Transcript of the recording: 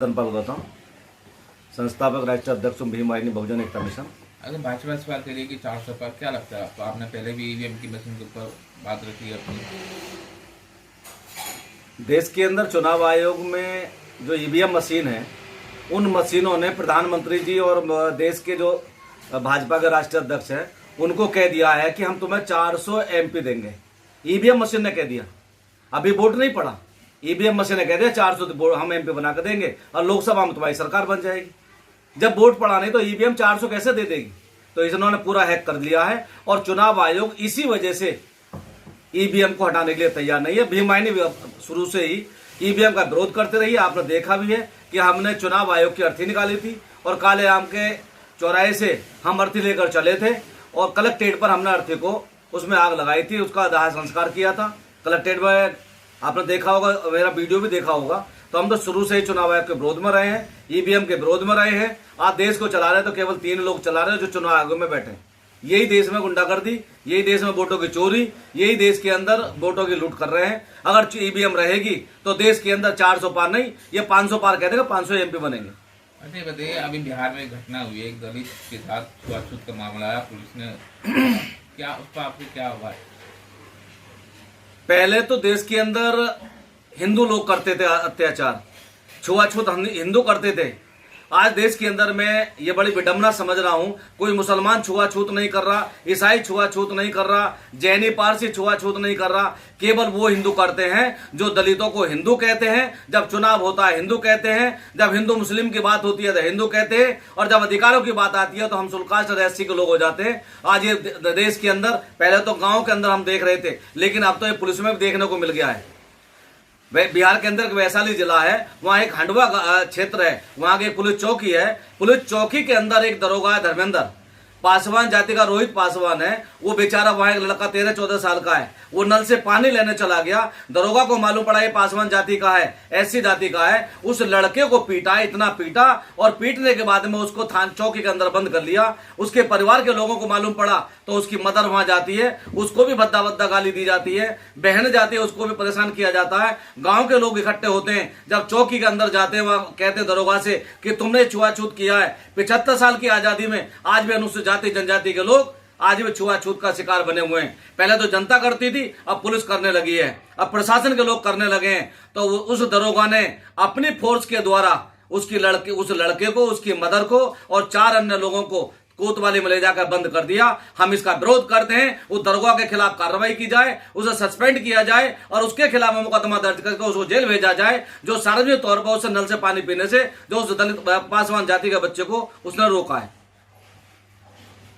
धनपाल गौतम, संस्थापक राष्ट्रीय अध्यक्ष भीम वाहिनी बहुजन एकता मिशन। अगर भाजपा इस बार करिए कि 400 पर क्या लगता है आपको? आपने पहले भी ईवीएम की मशीन के ऊपर बात रखी है अपनी। देश के अंदर चुनाव आयोग में जो ईवीएम मशीन है, उन मशीनों ने प्रधानमंत्री जी और देश के जो भाजपा के राष्ट्रीय अध्यक्ष हैं उनको कह दिया है कि हम तुम्हें 400 एमपी देंगे। ईवीएम मशीन ने कह दिया, अभी वोट नहीं पड़ा, ईवीएम मशीन ने कह दिया 400 हम एमपी बना कर देंगे और लोकसभा में तुम्हारी सरकार बन जाएगी। जब वोट पड़ा नहीं तो ईवीएम 400 कैसे दे देगी? तो इन्होंने पूरा हैक कर लिया है और चुनाव आयोग इसी वजह से ईवीएम को हटाने के लिए तैयार नहीं है। भीम वाहिनी शुरू से ही ईवीएम का विरोध करते रही है। आपने देखा भी है कि हमने चुनाव आयोग की अर्थी निकाली थी और काले आम के चौराहे से हम अर्थी लेकर चले थे और कलेक्ट्रेट पर हमने अर्थी को उसमें आग लगाई थी, उसका दाह संस्कार किया था कलेक्ट्रेट में। आपने देखा होगा, मेरा वीडियो भी देखा होगा। तो हम तो शुरू से ही चुनाव आयोग के विरोध में रहे हैं, ईवीएम के विरोध में रहे हैं। आज देश को चला रहे हैं तो केवल 3 लोग चला रहे हैं जो चुनाव आयोग में बैठे हैं। यही देश में गुंडागर्दी, यही देश में वोटों की चोरी, यही देश के अंदर वोटों की लूट कर रहे हैं। अगर ईवीएम रहेगी तो देश के अंदर 400 पार नहीं, ये 500 पार कह देगा, 500 एमपी बनेंगे। अच्छा बताइए, अभी बिहार में घटना हुई है, एक दलित के साथ छुआछूत का मामला आया, पुलिस ने क्या उस पर आपको क्या हुआ है? पहले तो देश के अंदर हिंदू लोग करते थे अत्याचार, छुआछूत हिंदू करते थे। आज देश के अंदर मैं ये बड़ी विडंबना समझ रहा हूं, कोई मुसलमान छुआछूत नहीं कर रहा, ईसाई छुआछूत नहीं कर रहा, जैनी पारसी छुआछूत नहीं कर रहा। केवल वो हिंदू करते हैं जो दलितों को हिंदू कहते हैं। जब चुनाव होता है हिंदू कहते हैं, जब हिंदू मुस्लिम की बात होती है तो हिंदू कहते हैं, और जब अधिकारों की बात आती है तो हम सुल्कास्ट और एससी के लोग हो जाते हैं। आज ये देश के अंदर, पहले तो गाँव के अंदर हम देख रहे थे, लेकिन अब तो ये पुलिस में भी देखने को मिल गया है। बिहार के अंदर वैशाली जिला है, वहां एक हंडवा क्षेत्र है, वहां की एक पुलिस चौकी है। पुलिस चौकी के अंदर एक दरोगा है, धर्मेंद्र पासवान जाति का रोहित पासवान है। वो बेचारा वहां एक लड़का 13-14 साल का है, वो नल से पानी लेने चला गया। दरोगा को मालूम पड़ा ये पासवान जाति का है, एससी जाति का है। उस लड़के को पीटा, इतना पीटा, और पीटने के बाद में उसको थाना चौकी के अंदर बंद कर लिया। उसके परिवार के लोगों को मालूम पड़ा तो उसकी मदर वहां जाती है, उसको भी भद्दा भद्दा गाली दी जाती है। बहन जाती है, उसको भी परेशान किया जाता है। गांव के लोग इकट्ठे होते हैं, जब चौकी के अंदर जाते हैं, वहां कहते हैं दरोगा से कि तुमने छुआछूत किया है। 75 साल की आजादी में आज भी अनुसूचित जाति जनजाति के लोग आज भी छुआछूत का शिकार बने हुए हैं। पहले तो जनता करती थी, अब पुलिस करने लगी है, अब प्रशासन के लोग करने लगे हैं। तो उस दरोगा ने अपनी फोर्स के द्वारा उस लड़के को, उसकी मदर को और 4 अन्य लोगों को कोतवाली में ले जाकर बंद कर दिया। हम इसका विरोध करते हैं, उस दरोगा के खिलाफ कार्रवाई की जाए, उसे सस्पेंड किया जाए और उसके खिलाफ मुकदमा दर्ज करके उसको जेल भेजा जाए, जो सार्वजनिक तौर पर उसे नल से पानी पीने से जो उस दलित पासवान जाति के बच्चे को उसने रोका है।